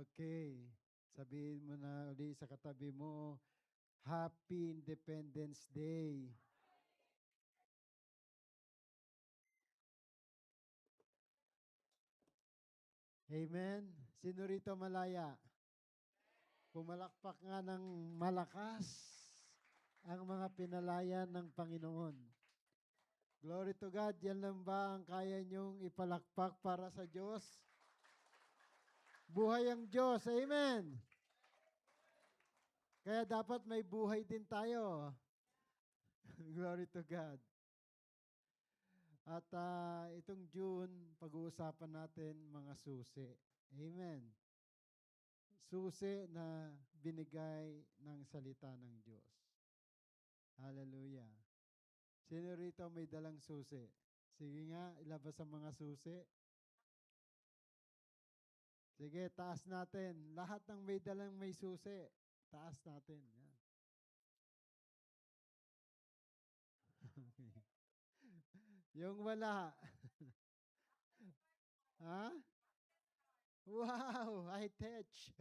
Okay. Sabihin mo na uli sa katabi mo, Happy Independence Day. Amen. Sino rito malaya? Pumalakpak nga ng malakas ang mga pinalaya ng Panginoon. Glory to God. Yan lang ba ang kaya niyong ipalakpak para sa Diyos? Buhay ang Diyos. Amen. Kaya dapat may buhay din tayo. Glory to God. At itong June, pag-uusapan natin mga susi. Amen. Susi na binigay ng salita ng Diyos. Hallelujah. Sino rito may dalang susi? Sige nga, ilabas ang mga susi. Sige, taas natin. Lahat ng may dalang may susi. Taas natin. Yan. Yung wala. Ha? Wow, high-touch.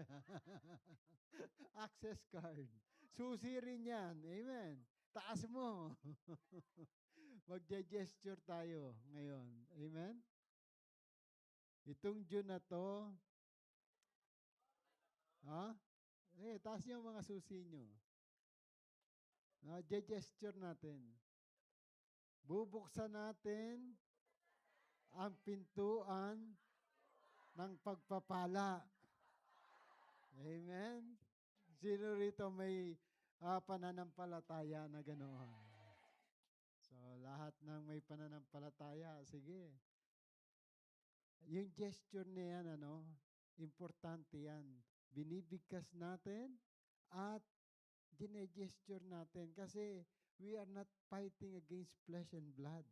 Access card. Susi rin yan. Amen. Taas mo. Magge-gesture tayo ngayon. Amen? Itong June na to, ha? Taas niyo mga susi nyo. Gesture natin. Bubuksan natin ang pintuan ng pagpapala. Amen? Sino rito may pananampalataya na ganoon? So, lahat ng may pananampalataya, sige. Yung gesture na yan, importante yan. Binibigkas natin at gine-gesture natin kasi we are not fighting against flesh and blood,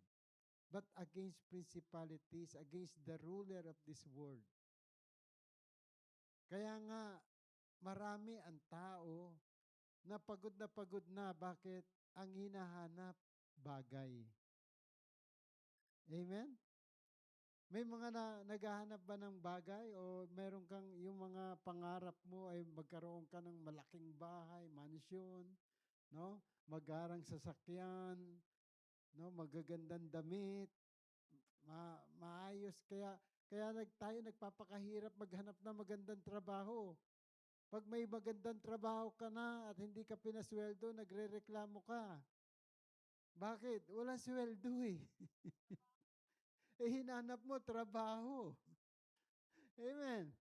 but against principalities, against the ruler of this world. Kaya nga, marami ang tao na pagod na. Bakit? Ang hinahanap, bagay. Amen? May mga naghahanap ba ng bagay o meron kang yung mga pangarap mo ay magkaroon ka ng malaking bahay, mansion, no? Magarang sasakyan, no? Magagandang damit, maayos kaya tayo nagpapakahirap maghanap ng magandang trabaho. Pag may magandang trabaho ka na at hindi ka pinasweldo, nagrereklamo ka. Bakit? Walang sweldo eh. Hinanap mo trabaho. Amen.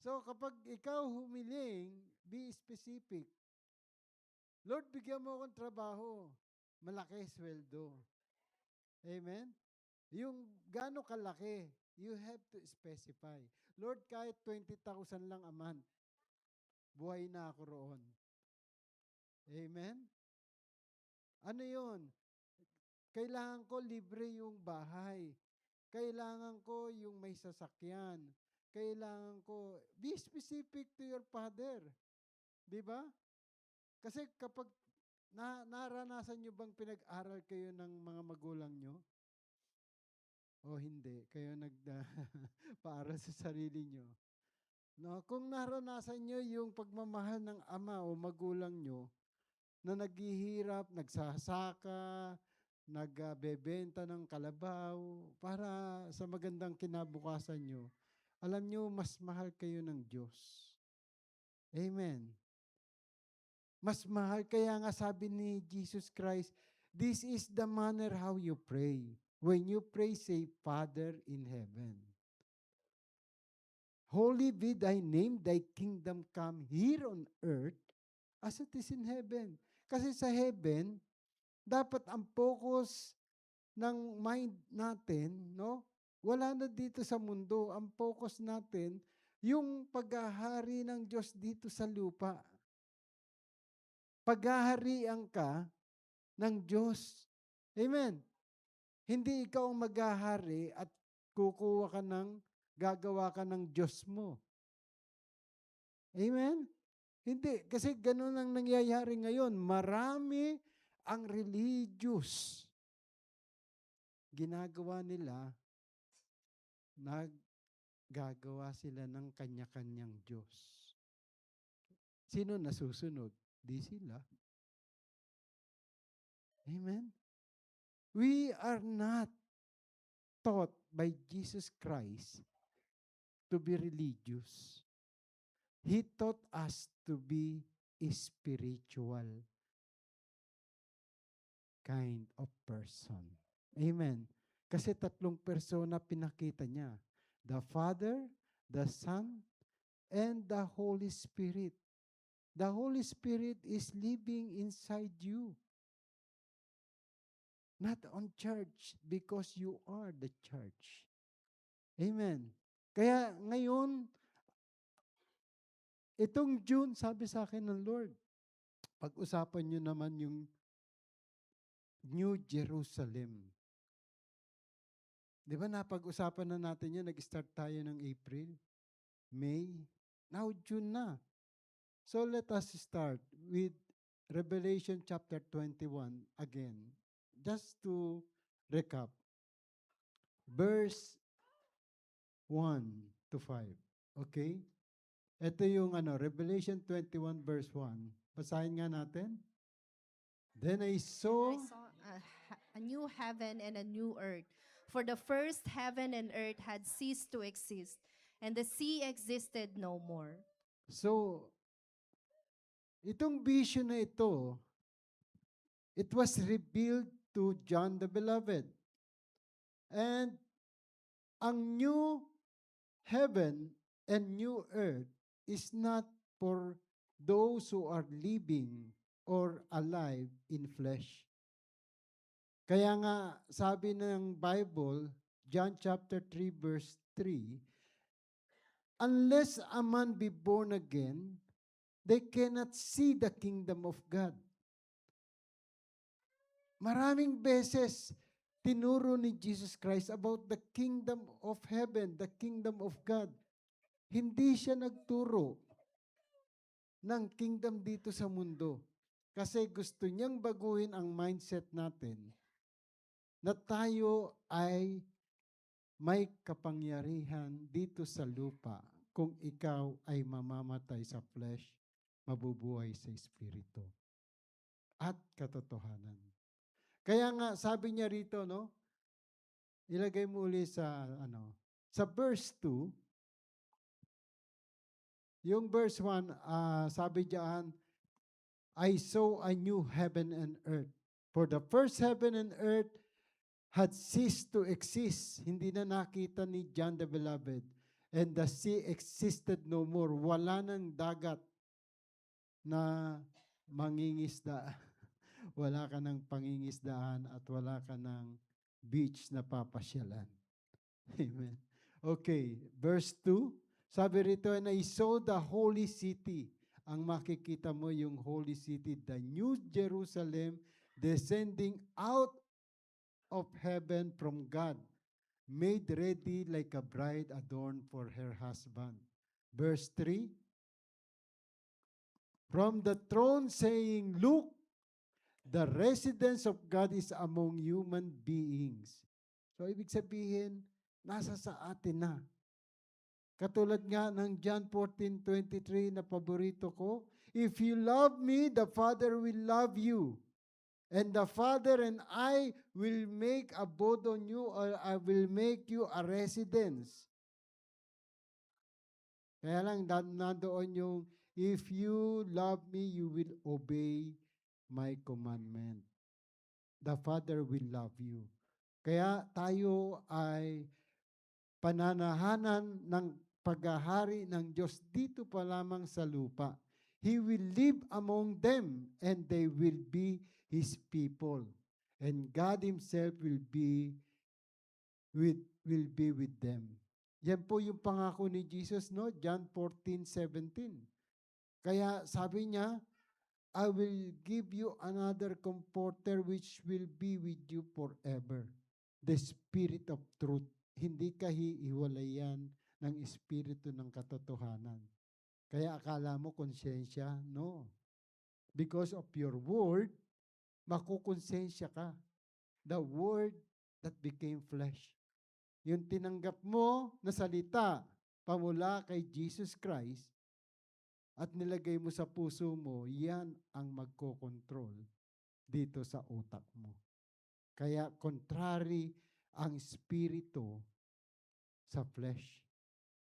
So kapag ikaw humiling, be specific. Lord, bigyan mo akong trabaho. Malaki sweldo. Amen? Yung gaano kalaki, you have to specify. Lord, kahit 20,000 lang a month, buhay na ako roon. Amen? Ano yun? Kailangan ko libre yung bahay. Kailangan ko yung may sasakyan. Kailangan ko, be specific to your father. Di ba? Kasi kapag naranasan nyo bang pinag-aral kayo ng mga magulang nyo? O hindi? Kayo nagpaaral sa sarili nyo? No, kung naranasan nyo yung pagmamahal ng ama o magulang nyo, na naghihirap, nagsasaka, nagbebenta ng kalabaw para sa magandang kinabukasan nyo, alam nyo, mas mahal kayo ng Diyos. Amen. Mas mahal, kaya nga sabi ni Jesus Christ, this is the manner how you pray. When you pray, say, Father in heaven. Holy be thy name, thy kingdom come here on earth as it is in heaven. Kasi sa heaven, dapat ang focus ng mind natin, no? Wala na dito sa mundo. Ang focus natin, yung paghahari ng Diyos dito sa lupa. Paghaharian ka ng Diyos. Amen. Hindi ikaw ang maghahari at gagawa ka ng Diyos mo. Amen? Hindi. Kasi ganun ang nangyayari ngayon. Marami ang religious. Ginagawa nila, gagawa sila ng kanya-kanyang Diyos. Sino nasusunod? Di sila. Amen? We are not taught by Jesus Christ to be religious. He taught us to be a spiritual kind of person. Amen. Kasi tatlong persona pinakita niya. The Father, the Son, and the Holy Spirit. The Holy Spirit is living inside you. Not on church, because you are the church. Amen. Kaya ngayon, itong June, sabi sa akin ng Lord, pag-usapan nyo naman yung New Jerusalem. Di ba napag-usapan na natin yun, nag-start tayo ng April, May, now June na. So let us start with Revelation chapter 21 again. Just to recap. Verse 1 to 5. Okay? Ito yung Revelation 21 verse 1. Basahin nga natin. Then I saw A new heaven and a new earth. For the first heaven and earth had ceased to exist, and the sea existed no more. So, itong vision na ito, it was revealed to John the Beloved. And ang new heaven and new earth is not for those who are living or alive in flesh. Kaya nga, sabi ng Bible, John chapter 3 verse 3, unless a man be born again, they cannot see the kingdom of God. Maraming beses, tinuro ni Jesus Christ about the kingdom of heaven, the kingdom of God. Hindi siya nagturo ng kingdom dito sa mundo. Kasi gusto niyang baguhin ang mindset natin na tayo ay may kapangyarihan dito sa lupa kung ikaw ay mamamatay sa flesh, mabubuhay sa espiritu at katotohanan. Kaya nga sabi niya rito, no? Ilagay mo uli sa sa verse 2, yung verse 1, sabi diyan, I saw a new heaven and earth. For the first heaven and earth had ceased to exist. Hindi na nakita ni John the Beloved. And the sea existed no more. Wala nang dagat na mangingisda. Wala ka ng pangingisdaan at wala ka ng beach na papasyalan. Amen. Okay, verse 2. Sabi rito, and I saw the holy city. Ang makikita mo yung holy city, the new Jerusalem, descending out of heaven from God, made ready like a bride adorned for her husband. Verse 3, from the throne saying, look, the residence of God is among human beings. So, ibig sabihin, nasa sa atin na. Katulad nga ng John 14:23 na paborito ko, if you love me, the Father will love you. And the Father and I will make abode on you, or I will make you a residence. Kaya lang, nandoon yung, if you love me, you will obey my commandment. The Father will love you. Kaya tayo ay pananahanan ng paghahari ng Diyos dito pa lamang sa lupa. He will live among them and they will be His people. And God Himself will be with them. Yan po yung pangako ni Jesus, no? John 14:17. Kaya sabi niya, I will give you another comforter which will be with you forever. The Spirit of truth. Hindi ka hiwalayan ng Espiritu ng katotohanan. Kaya akala mo konsensya? No. Because of your word, makukonsensya ka. The word that became flesh. Yung tinanggap mo na salita, pamula kay Jesus Christ at nilagay mo sa puso mo, yan ang magkokontrol dito sa utak mo. Kaya contrary ang spirito sa flesh.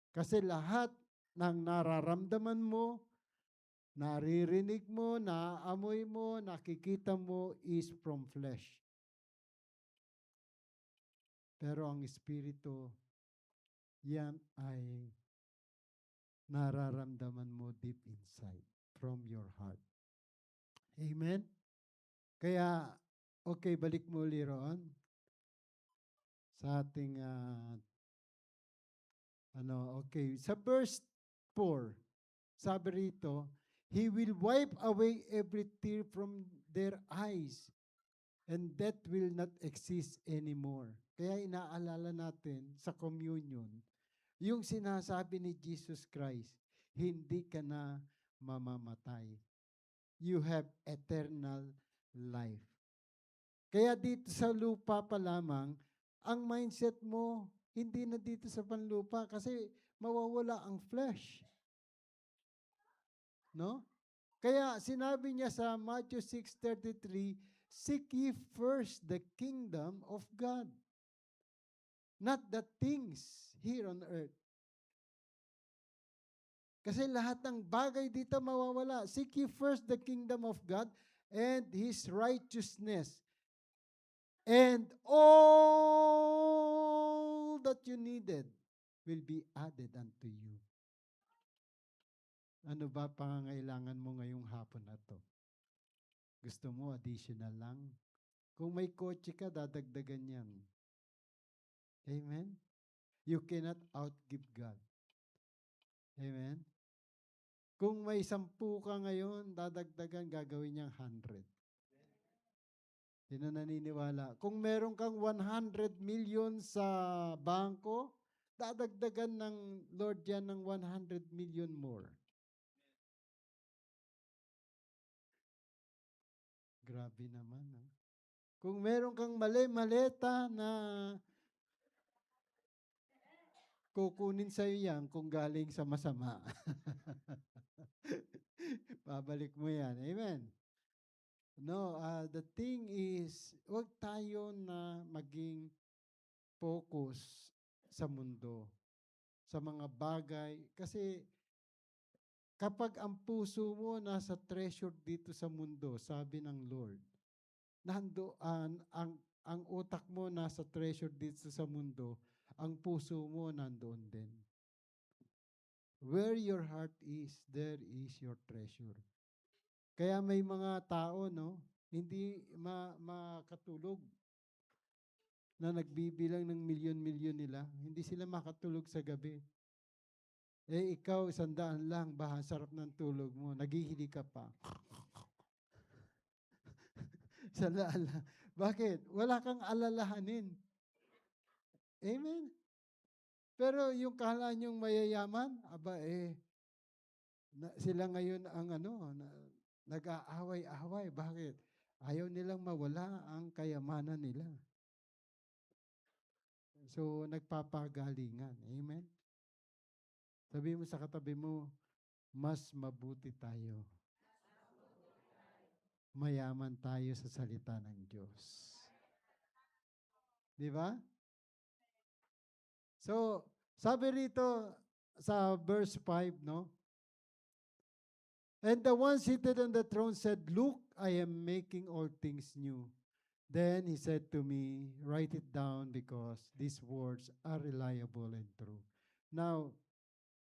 Kasi lahat ng nararamdaman mo, naririnig mo, naaamoy mo, nakikita mo is from flesh. Pero ang espiritu, yan ay nararamdaman mo deep inside from your heart. Amen? Kaya, okay, balik mo ulit roon sa ating, okay. Sa verse 4, sabi rito, He will wipe away every tear from their eyes and death will not exist anymore. Kaya inaalala natin sa communion, yung sinasabi ni Jesus Christ, hindi ka na mamamatay. You have eternal life. Kaya dito sa lupa pa lamang, ang mindset mo, hindi na dito sa panlupa kasi mawawala ang flesh. No? Kaya sinabi niya sa Matthew 6:33, seek ye first the kingdom of God, not the things here on earth. Kasi lahat ng bagay dito mawawala. Seek ye first the kingdom of God and His righteousness. And all that you needed will be added unto you. Ano ba pangangailangan mo ngayong hapon na to? Gusto mo additional lang? Kung may kotse ka, dadagdagan yan. Amen? You cannot outgive God. Amen? Kung may 10 ka ngayon, dadagdagan, gagawin niyang 100. Sino naniniwala? Kung meron kang 100 million sa bangko, dadagdagan ng Lord yan ng 100 million more. Grabe naman. Ha? Kung meron kang maleta na kukunin sa'yo yan kung galing sa masama. Babalik mo yan. Amen. No, the thing is, huwag tayo na maging focus sa mundo, sa mga bagay. Kasi kapag ang puso mo nasa treasure dito sa mundo, sabi ng Lord, nandoon, ang utak mo nasa treasure dito sa mundo, ang puso mo nandoon din. Where your heart is, there is your treasure. Kaya may mga tao, no, hindi makatulog na nagbibilang ng milyon-milyon nila. Hindi sila makatulog sa gabi. Eh, ikaw, 100 lang, sarap ng tulog mo. Naghihili ka pa. 100 lang. Bakit? Wala kang alalahanin. Amen? Pero yung kala niyong mayayaman, sila ngayon ang nag-aaway-away. Bakit? Ayaw nilang mawala ang kayamanan nila. So, nagpapagalingan. Amen? Sabi mo sa katabi mo, mas mabuti tayo. Mayaman tayo sa salita ng Diyos. Di ba? So, sabi rito sa verse 5, no? And the one seated on the throne said, look, I am making all things new. Then he said to me, write it down because these words are reliable and true. Now,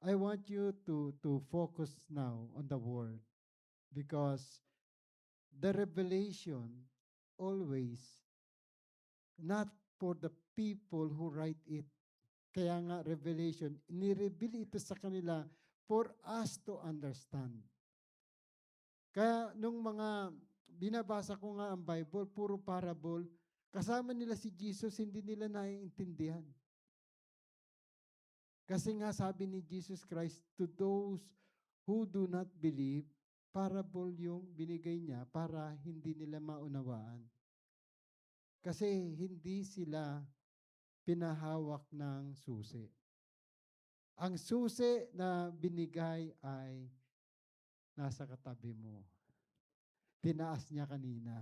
I want you to focus now on the word because the revelation always not for the people who write it. Kaya nga revelation, ni-reveal ito sa kanila for us to understand. Kaya nung mga binabasa ko nga ang Bible, puro parable, kasama nila si Jesus, hindi nila naiintindihan. Kasi nga sabi ni Jesus Christ, to those who do not believe, parable yung binigay niya para hindi nila maunawaan. Kasi hindi sila pinahawak ng susi. Ang susi na binigay ay nasa katabi mo. Tinaas niya kanina.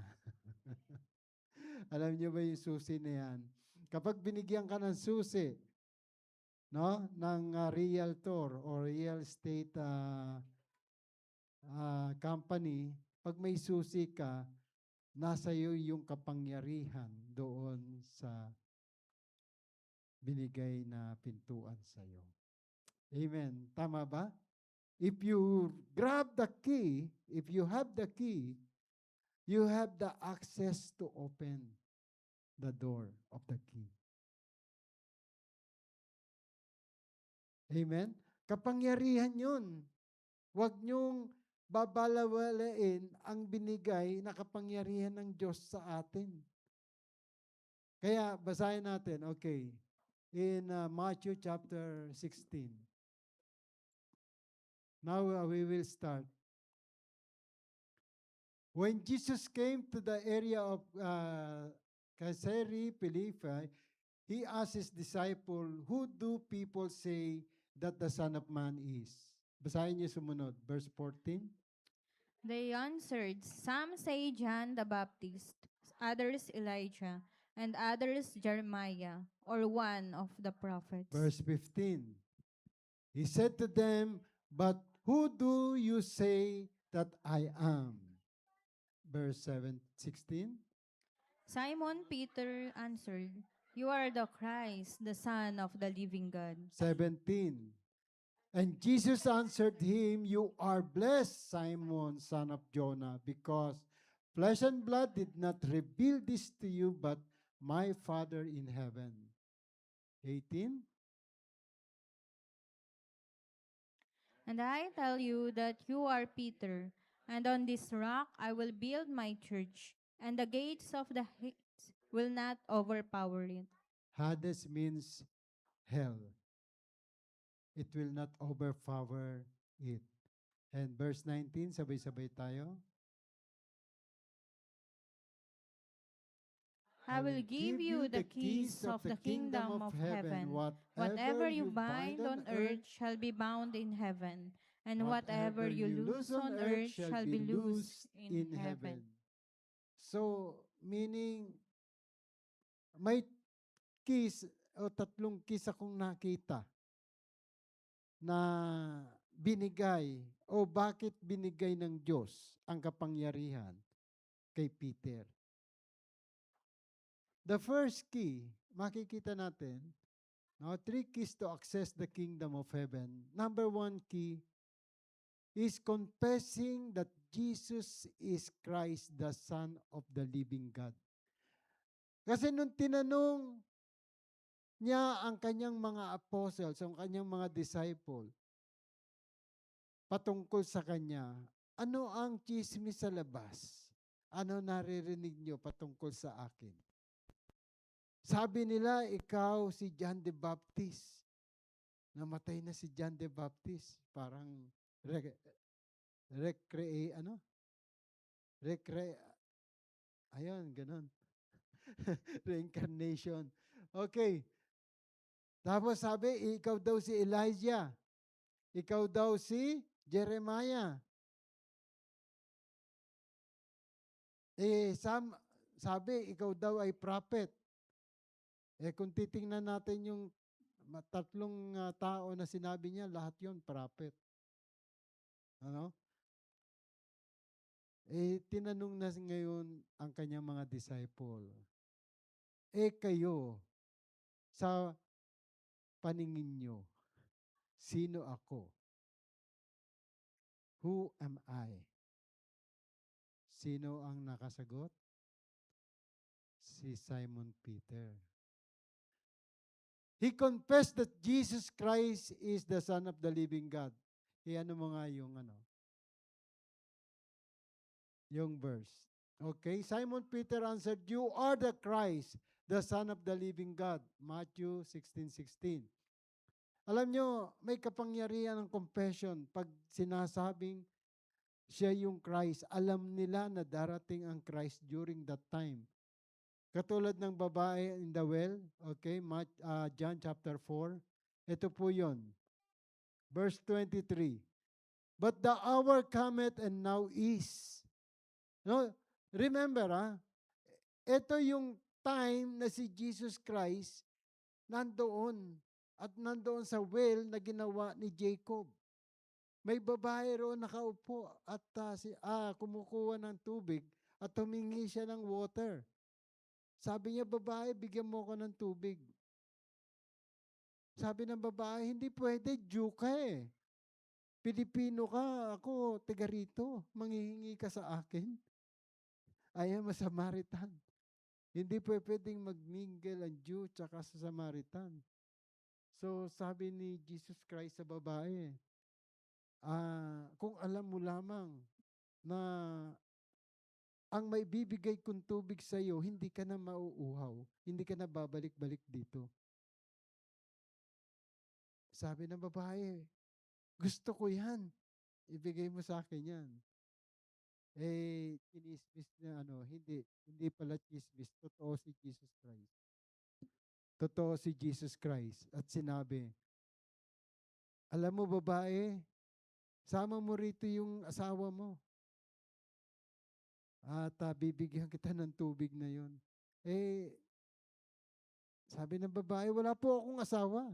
Alam niyo ba yung susi na yan? Kapag binigyan ka ng susi, no, ng realtor or real estate company, pag may susi ka, nasa iyo yung kapangyarihan doon sa binigay na pintuan sa iyo. Amen. Tama ba? If you grab the key, if you have the key, you have the access to open the door of the key. Amen? Kapangyarihan yun. Huwag niyong babalawalain ang binigay na kapangyarihan ng Diyos sa atin. Kaya basahin natin, okay, in Matthew chapter 16. Now we will start. When Jesus came to the area of Caesarea Philippi, he asked his disciple, "Who do people say that the Son of Man is?" Basahin niyo sumunod, verse 14. They answered, "Some say John the Baptist, others Elijah, and others Jeremiah, or one of the prophets." Verse 15. He said to them, "But who do you say that I am?" Verse 16. Simon Peter answered, "You are the Christ, the Son of the living God." 17. And Jesus answered him, "You are blessed, Simon, son of Jonah, because flesh and blood did not reveal this to you, but my Father in heaven." 18. And I tell you that you are Peter, and on this rock I will build my church, and the gates of the Hades will not overpower it. Hades means hell. It will not overpower it. And verse 19, sabay-sabay tayo. I will give you the keys of the kingdom of heaven. Whatever you bind on earth shall be bound in heaven, and whatever you loose on earth shall be loosed in heaven. So, meaning, may keys o tatlong keys akong nakita na binigay o bakit binigay ng Diyos ang kapangyarihan kay Peter. The first key, makikita natin, no, 3 keys to access the kingdom of heaven. Number 1 key is confessing that Jesus is Christ, the Son of the living God. Kasi nung tinanong niya ang kanyang mga apostles, ang kanyang mga disciple, patungkol sa kanya, ano ang chismis sa labas? Ano naririnig niyo patungkol sa akin? Sabi nila, ikaw si John the Baptist. Namatay na si John the Baptist. Parang ayun, ganun. Reincarnation. Okay. Tapos sabi, ikaw daw si Elijah. Ikaw daw si Jeremiah. Sabi, ikaw daw ay prophet. Kung titingnan natin yung tatlong tao na sinabi niya, lahat yon prophet. Ano? Tinanong na ngayon ang kanyang mga disciple. Kayo, sa paningin nyo, sino ako? Who am I? Sino ang nakasagot? Si Simon Peter. He confessed that Jesus Christ is the Son of the living God. Ano mo nga yung verse. Okay, Simon Peter answered, "You are the Christ, the Son of the living God." Matthew 16:16. Alam nyo, may kapangyarihan ng confession. Pag sinasabing siya yung Christ, alam nila na darating ang Christ during that time. Katulad ng babae in the well, okay, John chapter 4. Ito po yon. Verse 23. But the hour cometh and now is. No, remember, ito yung time na si Jesus Christ nandoon at nandoon sa well na ginawa ni Jacob. May babae roon nakaupo at kumukuha ng tubig at humingi siya ng water. Sabi niya, babae, bigyan mo ko ng tubig. Sabi ng babae, hindi pwede, Jew ka eh. Pilipino ka, ako, taga rito, manghihingi ka sa akin. I am a Samaritan. Hindi pwedeng mag-mingle ang Jew tsaka sa Samaritan. So sabi ni Jesus Christ sa babae, kung alam mo lamang na ang may bibigay kong tubig sa iyo, hindi ka na mauuhaw, hindi ka na babalik-balik dito. Sabi ng babae, gusto ko yan. Ibigay mo sa akin yan. Chinismis na hindi pala chismis. Totoo si Jesus Christ. Totoo si Jesus Christ. At sinabi, alam mo babae, sama mo rito yung asawa mo. At bibigyan kita ng tubig na yun. Sabi ng babae, wala po akong asawa.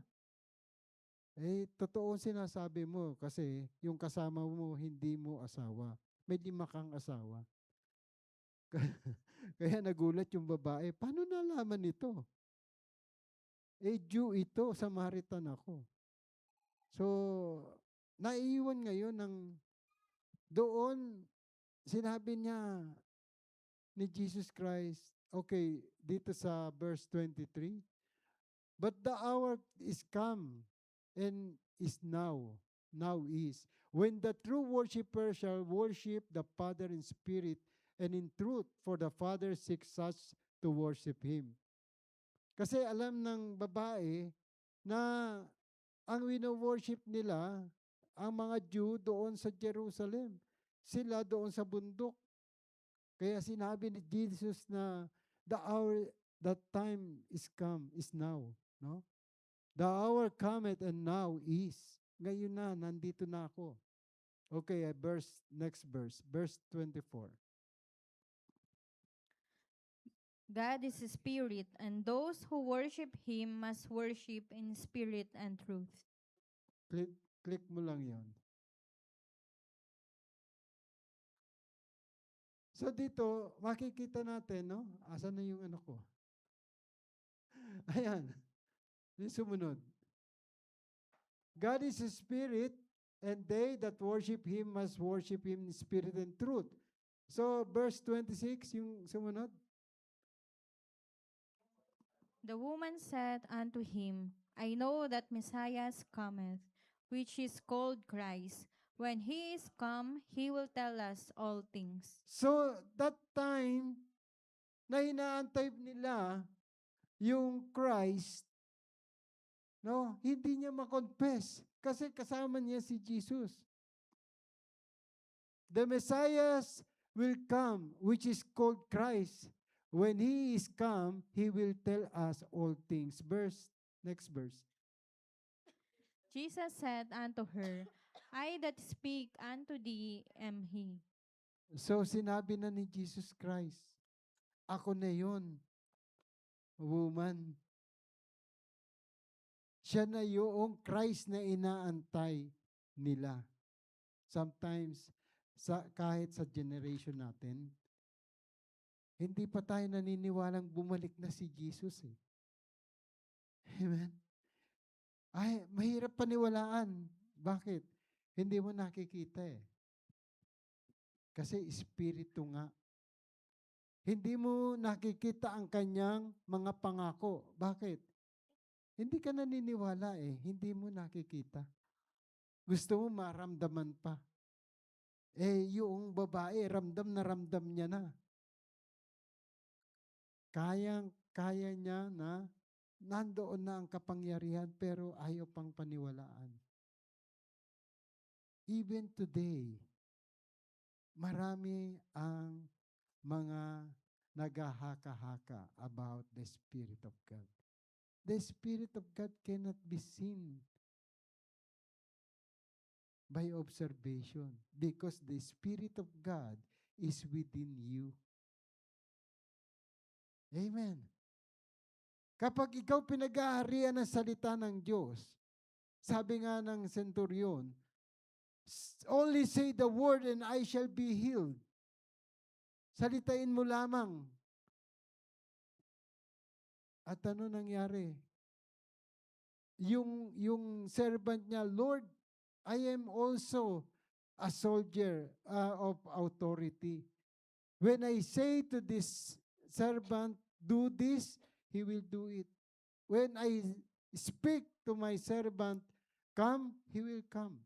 Totoo sinasabi mo kasi yung kasama mo hindi mo asawa. May 5 kang asawa. Kaya nagulat yung babae, paano nalaman ito? Jew ito, Samaritan ako. So, naiiwan ngayon ng doon, sinabi niya ni Jesus Christ, okay, dito sa verse 23, but the hour is come and is now is, when the true worshiper shall worship the Father in spirit and in truth, for the Father seeks such to worship Him. Kasi alam ng babae na ang wino-worship nila, ang mga Jew doon sa Jerusalem, sila doon sa bundok. Kaya sinabi ni Jesus na the hour, that time is come, is now. No? The hour cometh and now is. Ngayon na, nandito na ako. Okay, next verse, verse 24. God is a spirit, and those who worship Him must worship in spirit and truth. Click mo lang yon. So dito, makikita natin, no? Asan na yung ano ko? Ayan. Yung sumunod. God is a spirit, and they that worship Him must worship Him in spirit and truth. So, verse 26, yung sumunod. The woman said unto him, I know that Messiah cometh, which is called Christ. When he is come, he will tell us all things. So, that time na inaantay nila yung Christ, no, hindi niya makonfess kasi kasama niya si Jesus. The Messiah will come, which is called Christ. When He is come, He will tell us all things. Next verse. Jesus said unto her, I that speak unto thee am He. So sinabi na ni Jesus Christ, ako na yun, woman. Siya na yung Christ na inaantay nila. Sometimes, kahit sa generation natin, hindi pa tayo naniniwalang bumalik na si Jesus eh. Amen? Mahirap paniwalaan. Bakit? Hindi mo nakikita eh. Kasi espiritu nga. Hindi mo nakikita ang kanyang mga pangako. Bakit? Hindi ka naniniwala eh. Hindi mo nakikita. Gusto mo maramdaman pa. Yung babae, ramdam niya na. Kaya niya na nandoon na ang kapangyarihan pero ayaw pang paniwalaan. Even today, marami ang mga naghahaka-haka about the Spirit of God. The Spirit of God cannot be seen. by observation because the Spirit of God is within you. Amen. Kapag ikaw pinag-aarian ng salita ng Diyos, sabi nga ng centurion, only say the word and I shall be healed. Salitain mo lamang. At ano nangyari? Yung servant niya, Lord, I am also a soldier of authority. When I say to this servant, do this, he will do it. When I speak to my servant, come, he will come.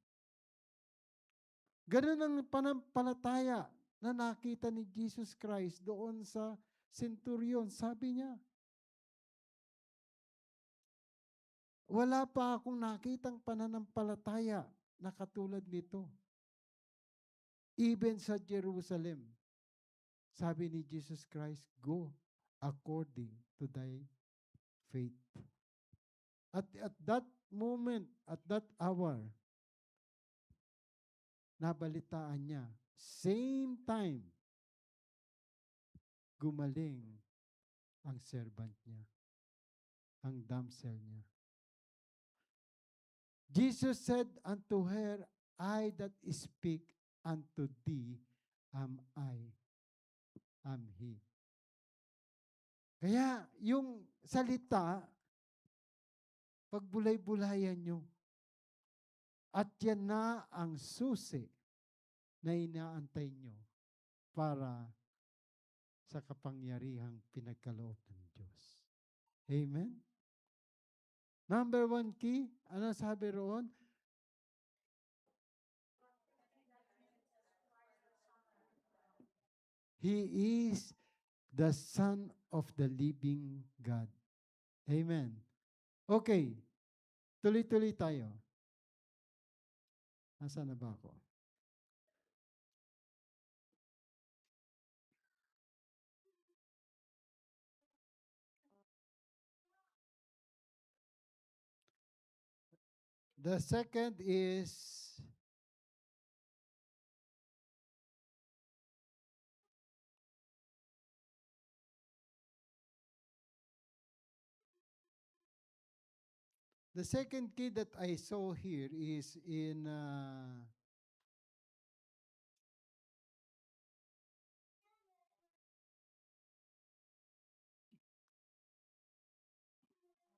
Ganun ang panampalataya na nakita ni Jesus Christ doon sa centurion. Sabi niya, wala pa akong nakitang pananampalataya na katulad nito. Even sa Jerusalem, sabi ni Jesus Christ, go according to thy faith. At that moment, at that hour, nabalitaan niya, same time, gumaling ang servant niya, ang damsel niya. Jesus said unto her, I that speak unto thee am I, am He. Kaya yung salita, pagbulay-bulayan nyo. At yan na ang susi na inaantay nyo para sa kapangyarihang pinagkaloob ng Diyos. Amen? Number 1 key, ano sabi roon? He is the Son of the living God. Amen. Okay. Tuloy-tuloy tayo. Nasaan na ba ako? The second is the second key that I saw here is in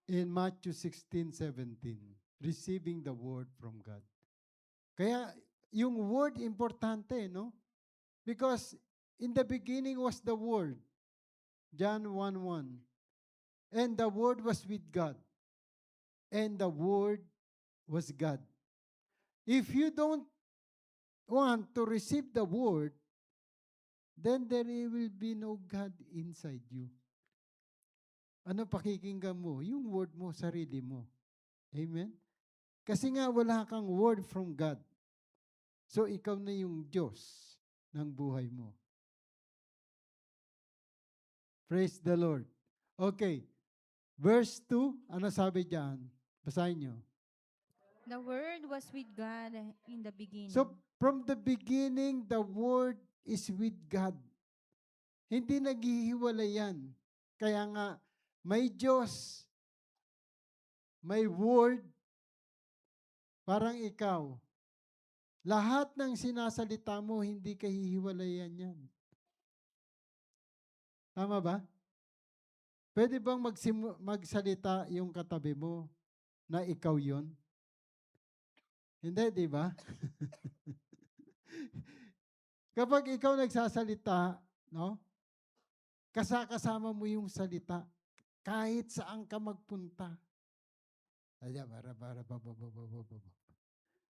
Matthew 16:17, receiving the word from God. Kaya yung word importante, no? Because in the beginning was the word. John 1:1. And the word was with God. And the word was God. If you don't want to receive the word, then there will be no God inside you. Ano pakikinggan mo? Yung word mo, sarili mo. Amen? Kasi nga wala kang word from God. So ikaw na yung Diyos ng buhay mo. Praise the Lord. Okay. Verse 2, ano sabi diyan? Basahin nyo. The Word was with God in the beginning. So from the beginning, the Word is with God. Hindi naghihiwalay yan. Kaya nga, may Diyos, may Word, parang ikaw. Lahat ng sinasalita mo, hindi kahihiwalayan yan. Tama ba? Pwede bang magsalita yung katabi mo na ikaw yon? Hindi, di ba? Kapag ikaw nagsasalita, no? Kasama mo yung salita kahit saan ka magpunta.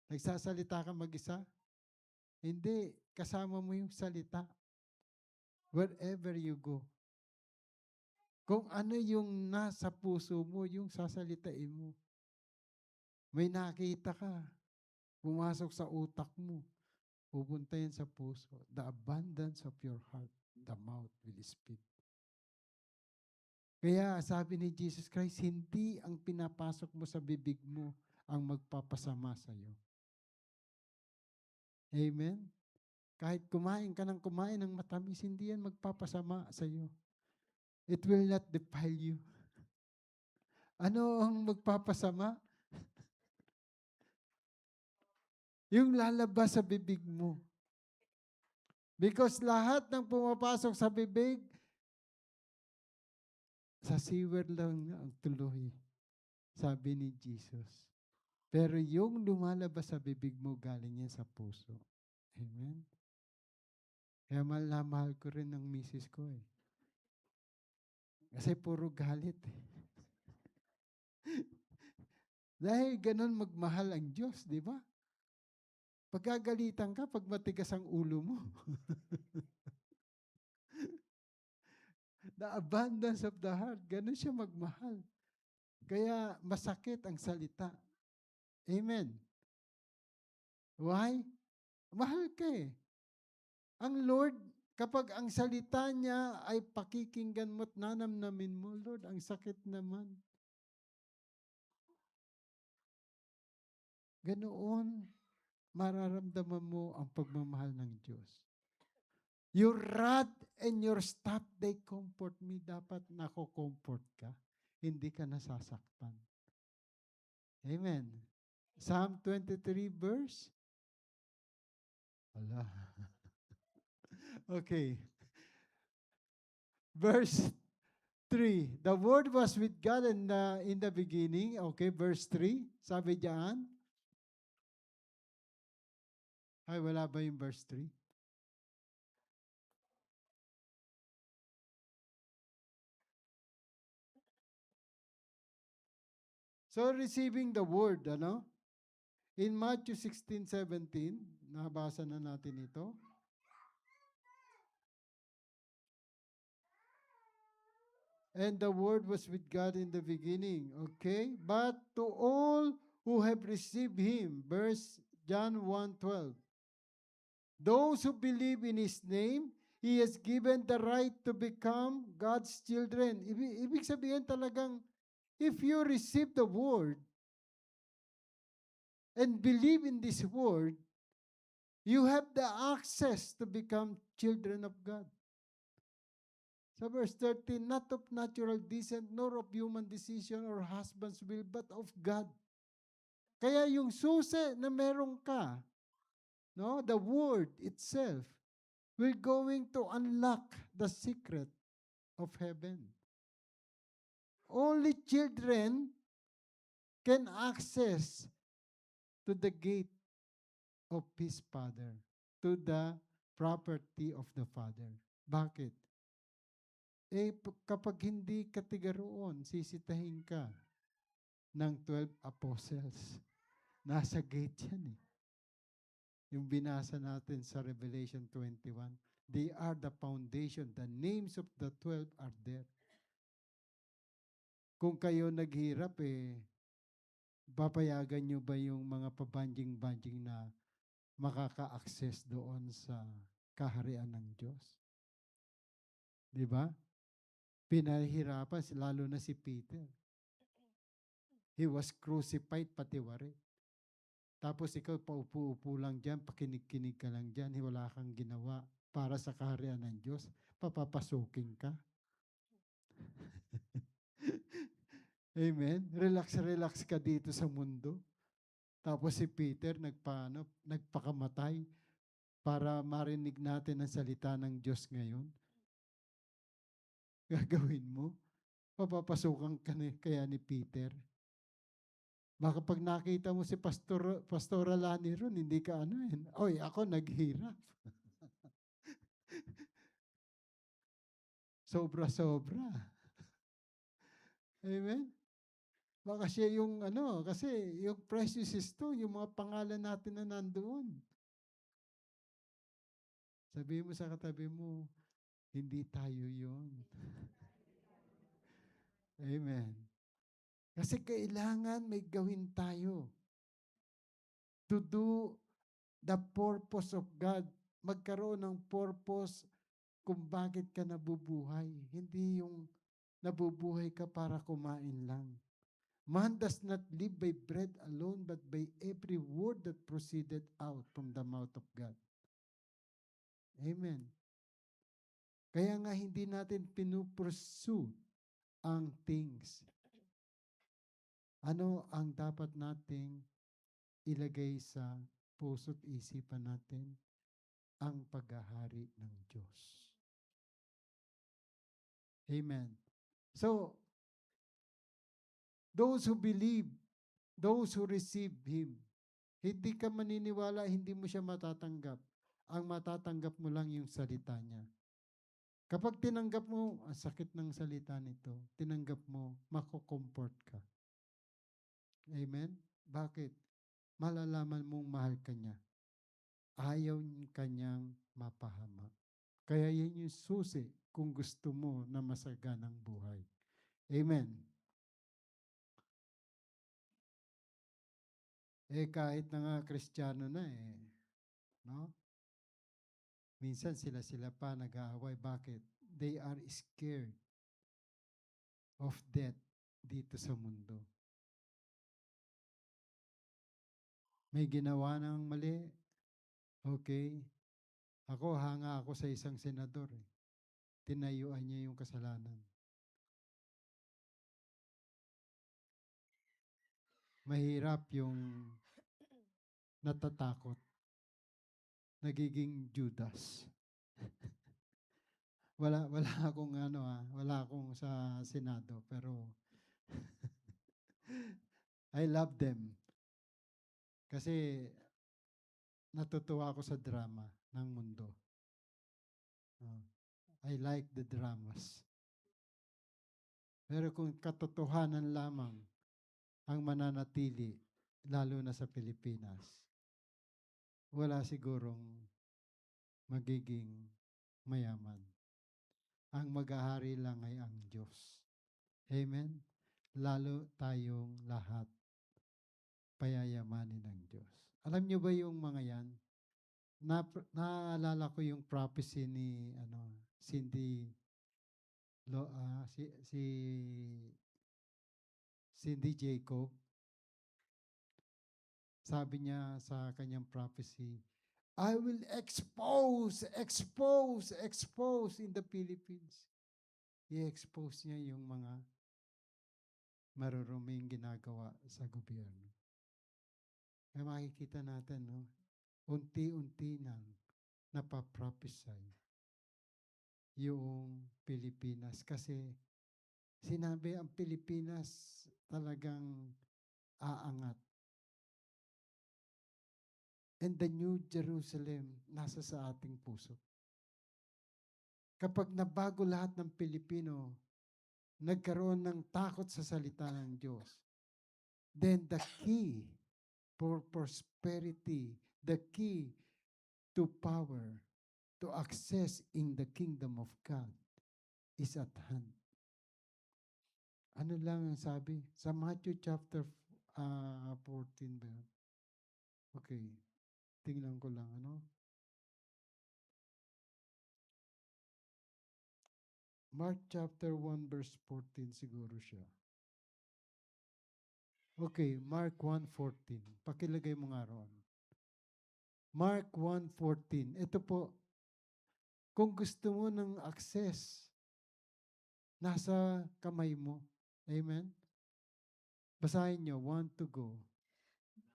Nagsasalita ka mag-isa? Hindi, kasama mo yung salita. Wherever you go. Kung ano yung nasa puso mo, yung sasalitain mo. May nakita ka, pumasok sa utak mo, pupunta yan sa puso. The abundance of your heart, the mouth will speak. Kaya sabi ni Jesus Christ, hindi ang pinapasok mo sa bibig mo ang magpapasama sa iyo. Amen? Kahit kumain ka ng kumain ng matamis, hindi yan magpapasama sa iyo. It will not defile you. Ano ang magpapasama? Yung lalabas sa bibig mo. Because lahat ng pumapasok sa bibig, sa sewer lang ang tuloy, sabi ni Jesus. Pero yung lumalabas sa bibig mo, galing yan sa puso. Amen? Kaya mahal na mahal ko rin ang misis ko eh. Kasi puro galit eh. Dahil ganun magmahal ang Diyos, di ba? Pagkagalitan ka, pag matigas ang ulo mo. The abundance of the heart, ganun siya magmahal. Kaya masakit ang salita. Amen. Why? Mahal ka eh. Ang Lord, kapag ang salita niya ay pakikinggan mo at nanamnamin mo, Lord, ang sakit naman. Ganoon, mararamdaman mo ang pagmamahal ng Diyos. Your rod and your staff, they comfort me. Dapat nako-comfort ka. Hindi ka nasasaktan. Amen. Psalm 23 verse. Allah. Okay. Verse 3. The Word was with God in the beginning. Okay, verse 3. Sabi diyan. Ay, wala ba yung verse 3? So, receiving the Word, ano? In Matthew 16:17, nabasa na natin ito. And the Word was with God in the beginning. Okay? But to all who have received Him, verse John 1:12, those who believe in His name, He has given the right to become God's children. Ibig sabihin talagang, if you receive the Word and believe in this Word, you have the access to become children of God. Sa verse 13, not of natural descent, nor of human decision or husband's will, but of God. Kaya yung susi na meron ka, no, the Word itself, will going to unlock the secret of heaven. Only children can access to the gate of His Father, to the property of the Father. Bakit? Kapag hindi ka tiga roon, sisitahin ka ng 12 apostles. Nasa gate yan eh. Yung binasa natin sa Revelation 21, they are the foundation. The names of the 12 are there. Kung kayo naghirap papayagan nyo ba yung mga pabanjing-banjing na makaka-access doon sa kaharian ng Diyos? Di ba? Pinahirapan, lalo na si Peter. He was crucified pati wari. Tapos ikaw paupo-upo lang dyan, pakinig-kinig ka lang dyan, wala kang ginawa para sa kaharian ng Diyos, papapasukin ka. Amen? Relax ka dito sa mundo. Tapos si Peter nagpakamatay para marinig natin ang salita ng Diyos ngayon. Gagawin mo? Papapasukan ka kaya ni Peter. Baka pag nakita mo si Pastora Lani ron, hindi ka oy, ako naghirap. Sobra-sobra. Amen? Baka siya yung kasi yung precious stone, yung mga pangalan natin na nandoon. Sabihin mo sa katabi mo, hindi tayo yun. Amen. Kasi kailangan may gawin tayo to do the purpose of God. Magkaroon ng purpose kung bakit ka nabubuhay. Hindi yung nabubuhay ka para kumain lang. Man does not live by bread alone, but by every word that proceeded out from the mouth of God. Amen. Kaya nga hindi natin pinupursue ang things. Ano ang dapat nating ilagay sa puso't isipan natin? Ang paghahari ng Diyos. Amen. So, those who believe, those who receive Him, hindi ka maniniwala, hindi mo siya matatanggap. Ang matatanggap mo lang yung salita niya. Kapag tinanggap mo, ang sakit ng salita nito, tinanggap mo, mako-comfort ka. Amen? Bakit? Malalaman mong mahal ka niya. Ayaw kanyang mapahamak. Kaya yan yung susi kung gusto mo na masaganang buhay. Amen. Kahit na nga Kristiyano na no? Minsan sila pa nag-aaway. Bakit? They are scared of death dito sa mundo. May ginawa ng mali. Okay. Hanga ako sa isang senador. Tinayuan niya yung kasalanan. Mahirap yung natatakot. Nagiging Judas. wala akong wala akong sa Senado, pero I love them. Kasi natutuwa ako sa drama ng mundo. I like the dramas. Pero kung katotohanan lamang ang mananatili, lalo na sa Pilipinas, wala sigurong magiging mayaman. Ang maghahari lang ay ang Diyos. Amen? Lalo tayong lahat payayamanin ng Diyos. Alam niyo ba yung mga yan? Naalala ko yung prophecy ni Cindy Jacob. Sabi niya sa kanyang prophecy, I will expose in the Philippines. I-expose niya yung mga maruruming ginagawa sa gobyerno. Kaya makikita natin, no? Unti-unti nang napaprophesy yung Pilipinas. Kasi sinabi ang Pilipinas talagang aangat. And the New Jerusalem nasa sa ating puso. Kapag nabago lahat ng Pilipino, nagkaroon ng takot sa salita ng Diyos, then the key for prosperity, the key to power, to access in the kingdom of God is at hand. Ano lang ang sabi? Sa Matthew chapter 14 ba? Okay. Tingnan ko lang, Mark chapter 1 verse 14 siguro siya. Okay, Mark 1:14. Pakilagay mo nga roon. Mark 1:14. Ito po, kung gusto mo ng access, nasa kamay mo. Amen? Basahin nyo, 1 to go.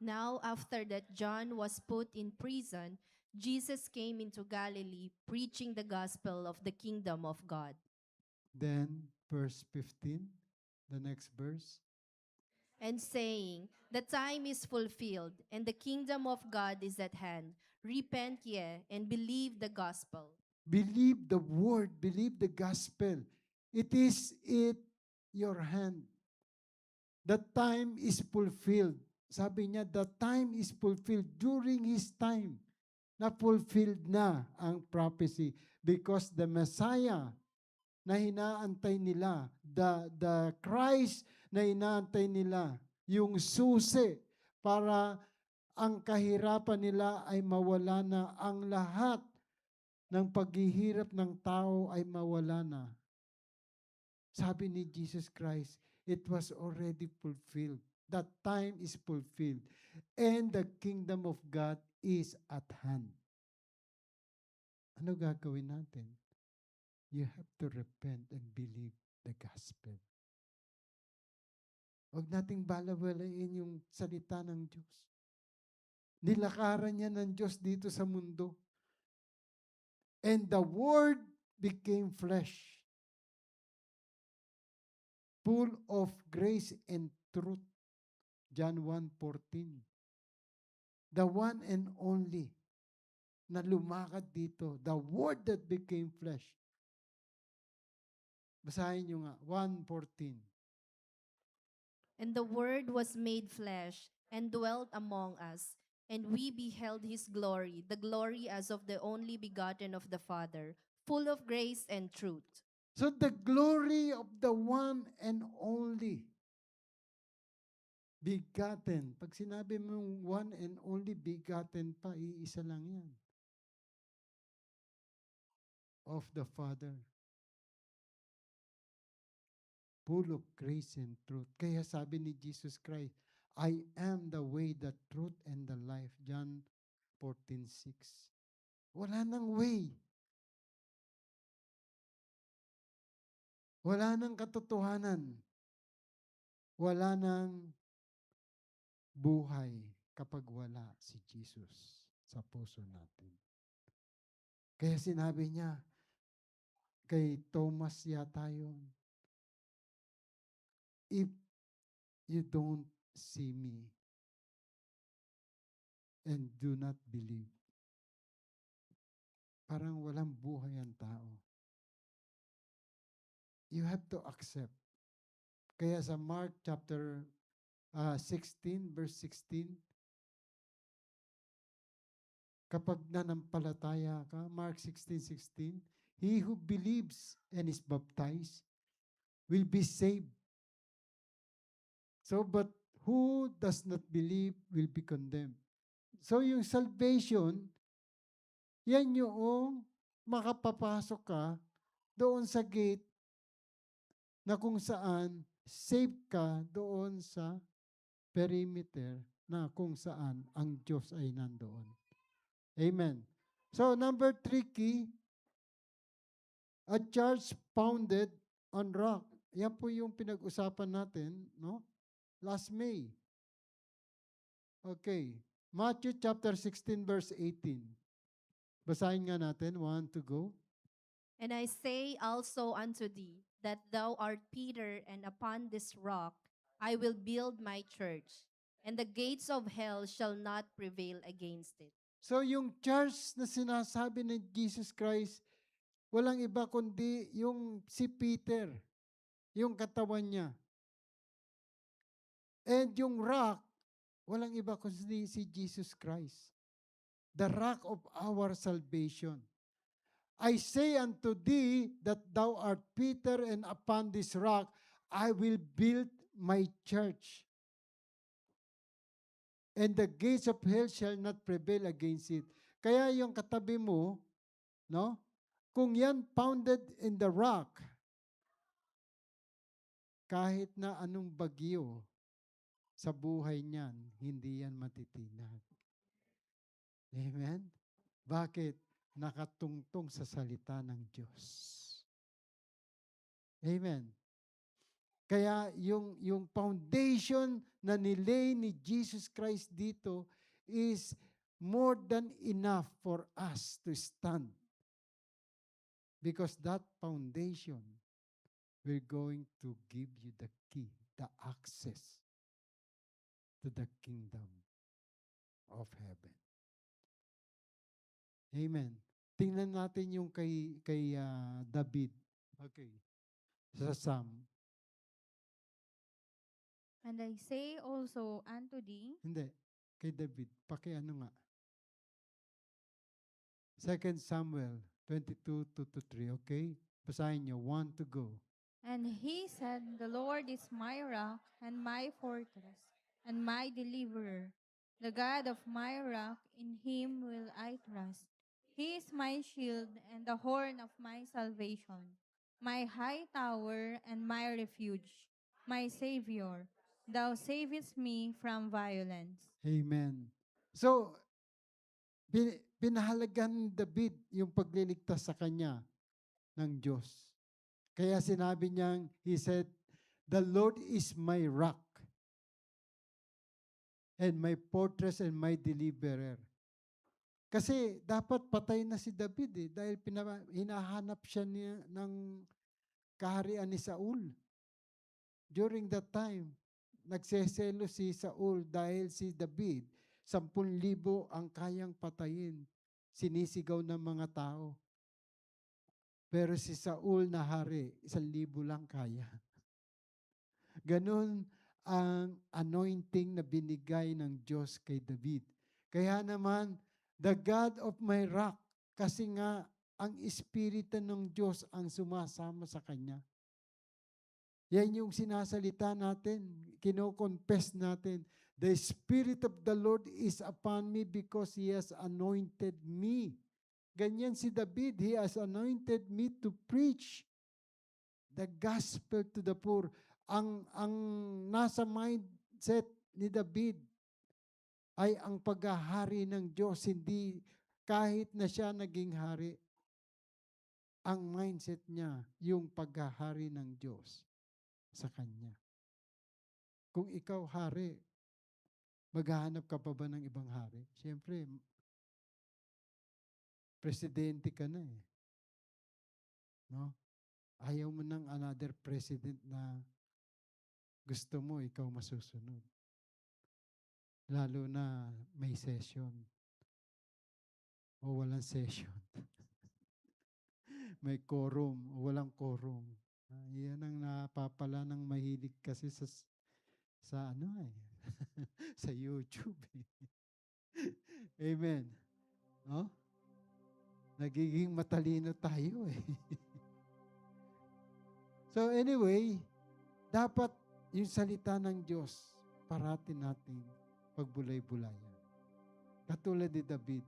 Now, after that John was put in prison, Jesus came into Galilee, preaching the gospel of the kingdom of God. Then, verse 15, the next verse. And saying, the time is fulfilled, and the kingdom of God is at hand. Repent ye, and believe the gospel. Believe the word, believe the gospel. It is in your hand. The time is fulfilled. Sabi niya, the time is fulfilled. During His time, na-fulfilled na ang prophecy because the Messiah na hinaantay nila, the Christ na hinaantay nila, yung susi para ang kahirapan nila ay mawala na, ang lahat ng paghihirap ng tao ay mawala na. Sabi ni Jesus Christ, it was already fulfilled. That time is fulfilled. And the kingdom of God is at hand. Ano gagawin natin? You have to repent and believe the gospel. Huwag nating balawalain yung salita ng Diyos. Nilakaran niya ng Diyos dito sa mundo. And the Word became flesh, full of grace and truth. John 1:14. The one and only na lumakad dito. The Word that became flesh. Basahin nyo nga, 1:14. And the Word was made flesh and dwelt among us, and we beheld his glory, the glory as of the only begotten of the Father, full of grace and truth. So the glory of the one and only begotten. Pag sinabi mong one and only begotten pa, iisa lang yan. Of the Father. Full of grace and truth. Kaya sabi ni Jesus Christ, I am the way, the truth, and the life. John 14:6. Wala nang way. Wala nang katotohanan. Wala nang buhay kapag wala si Jesus sa puso natin. Kaya sinabi niya, kay Thomas yata yun, if you don't see me and do not believe, parang walang buhay ang tao. You have to accept. Kaya sa Mark chapter 16, verse 16, kapag nanampalataya ka, Mark 16:16, he who believes and is baptized will be saved. So, but who does not believe will be condemned. So, yung salvation, yan yung makapapasok ka doon sa gate na kung saan safe ka doon sa perimeter na kung saan ang Diyos ay nandoon. Amen. So, number 3 key, a church founded on rock. Yan po yung pinag-usapan natin, no? Last May. Okay. Matthew chapter 16, verse 18. Basahin nga natin. 1 to go. And I say also unto thee, that thou art Peter, and upon this rock I will build my church, and the gates of hell shall not prevail against it. So yung church na sinasabi ni Jesus Christ, walang iba kundi yung si Peter, yung katawan niya. And yung rock, walang iba kundi si Jesus Christ. The rock of our salvation. I say unto thee that thou art Peter, and upon this rock I will build my church. And the gates of hell shall not prevail against it. Kaya yung katabi mo, no? Kung yan founded in the rock, kahit na anong bagyo sa buhay niyan, hindi yan matitinag. Amen? Bakit? Nakatungtong sa salita ng Diyos. Amen. Kaya yung foundation na nilay ni Jesus Christ dito is more than enough for us to stand. Because that foundation will going to give you the key, the access to the kingdom of heaven. Amen. Tingnan natin yung kay David. Okay. Sa Psalm. And I say also unto thee, Hindi. Kay David. Pakiano nga. 2 Samuel 22:2-3. Okay? Basahin nyo. 1 to go. and he said, the Lord is my rock and my fortress and my deliverer. The God of my rock, in him will I trust. He is my shield and the horn of my salvation, my high tower and my refuge. my Savior. Thou savest me from violence. Amen. So, pinahalagan ni David yung pagliligtas sa kanya ng Diyos. Kaya sinabi niyang, he said, "The Lord is my rock and my fortress and my deliverer." Kasi dapat patay na si David dahil hinahanap siya ng kaharian ni Saul. During that time, nagseselo si Saul dahil si David, 10,000 ang kayang patayin. Sinisigaw ng mga tao. Pero si Saul na hari, 1,000 lang kaya. Ganun ang anointing na binigay ng Diyos kay David. Kaya naman, the God of my rock, kasi nga ang Espiritu ng Diyos ang sumasama sa kanya. Yan yung sinasalita natin, kino-confess natin. The Spirit of the Lord is upon me because He has anointed me. Ganyan si David, He has anointed me to preach the gospel to the poor. Ang nasa mindset ni David ay ang paghahari ng Diyos, hindi kahit na siya naging hari. Ang mindset niya, yung paghahari ng Diyos sa kanya. Kung ikaw hari, maghahanap ka pa ba ng ibang hari? Siyempre, presidente ka na eh. No? Ayaw mo ng another president na gusto mo, ikaw masusunod. Lalo na may session o walang session. May quorum o walang quorum. Yan ang napapala ng mahilig kasi sa ano eh. Sa YouTube eh. Amen. No? Nagiging matalino tayo eh. So anyway, dapat yung salita ng Diyos parati nating pagbulay-bulayan. Katulad ni David.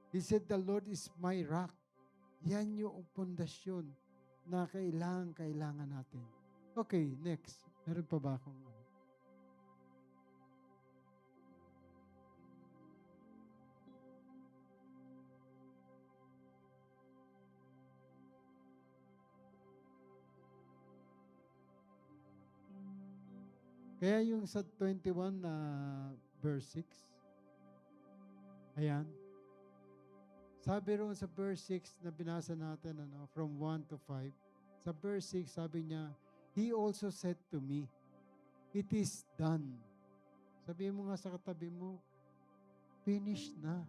He said, "The Lord is my rock." Yan yung pundasyon na kailangan natin. Okay, next. Meron pa ba akong ano? Kaya yung sa 21 na verse 6, ayan, sabi roon sa verse 6 na binasa natin, from 1 to 5, sa verse 6, sabi niya, He also said to me, "It is done." Sabihin mo nga sa katabi mo, finish na.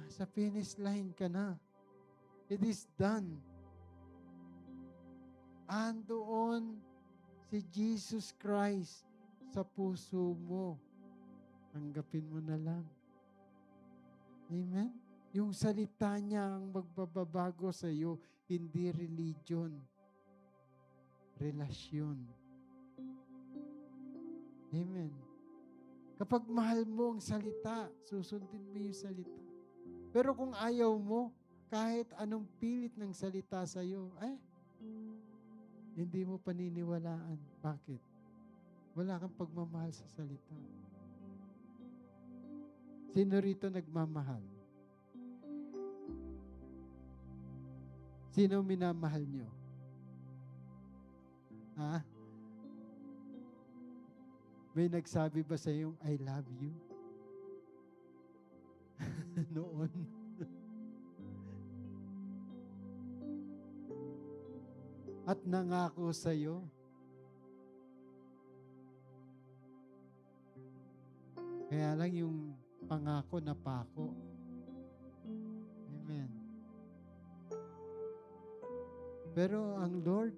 Sa finish line ka na. It is done. Andoon si Jesus Christ sa puso mo. Tanggapin mo na lang. Amen? Yung salita niya ang magbabago sa iyo, hindi religion. Relasyon. Amen. Kapag mahal mo ang salita, susundin mo yung salita. Pero kung ayaw mo, kahit anong pilit ng salita sa iyo, hindi mo paniniwalaan. Bakit? Wala kang pagmamahal sa salita. Sino rito nagmamahal? Sino minamahal nyo? Ha? May nagsabi ba sa iyong, "I love you"? Noon. At nangako sa iyo. Kaya lang yung pangako na pako. Amen. Pero ang Lord,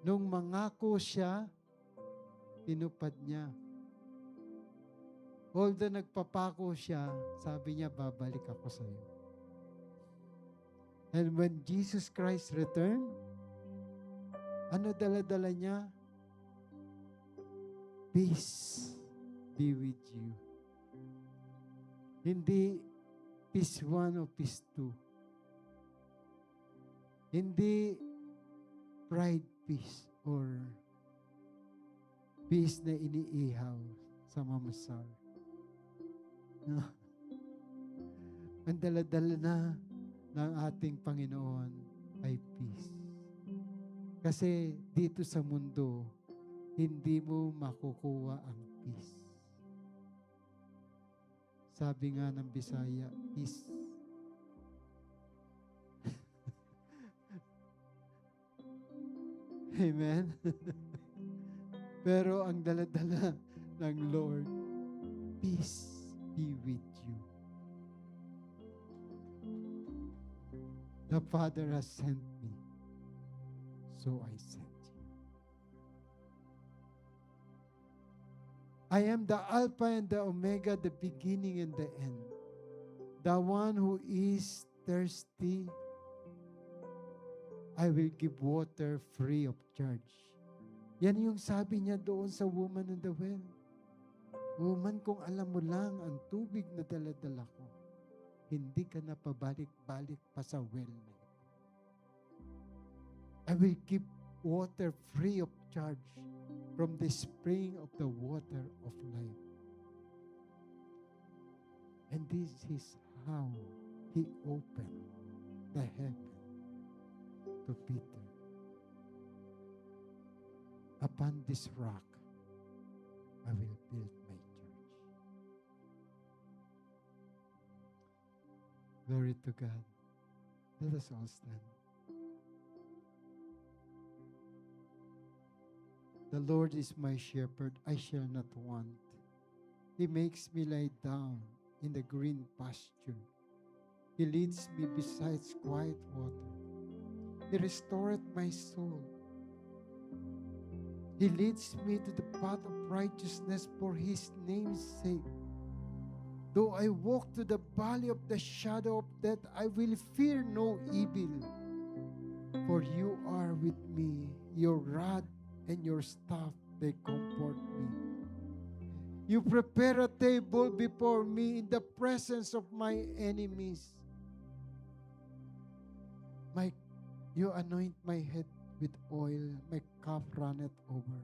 nung mangako siya, tinupad niya. Although nagpapako siya, sabi niya, babalik ako sa iyo. And when Jesus Christ returned, ano dala-dala niya? Peace be with you. Hindi peace 1 o peace 2. Hindi fried fish or fish na iniihaw sa mamasar. No? Ang dala-dala na ng ating Panginoon ay peace. Kasi dito sa mundo, hindi mo makukuha ang peace. Sabi nga ng Bisaya, peace. Amen? Pero ang dala-dala ng Lord, peace be with you. The Father has sent me, so I sent you. I am the Alpha and the Omega, the beginning and the end. The one who is thirsty, I will give water free of charge. Yan yung sabi niya doon sa woman in the well. Woman, kung alam mo lang ang tubig na dala-dala ko, hindi ka na pabalik-balik pa sa well na ito. I will give water free of charge from the spring of the water of life. And this is how He opened the heaven to Peter. Upon this rock, I will build my church. Glory to God. Let us all stand. The Lord is my shepherd, I shall not want. He makes me lie down in the green pasture. He leads me beside quiet water. He restoreth my soul. He leads me to the path of righteousness for His name's sake. Though I walk to the valley of the shadow of death, I will fear no evil. For you are with me, your rod and your staff, they comfort me. You prepare a table before me in the presence of my enemies. You anoint my head with oil, my cup runneth over.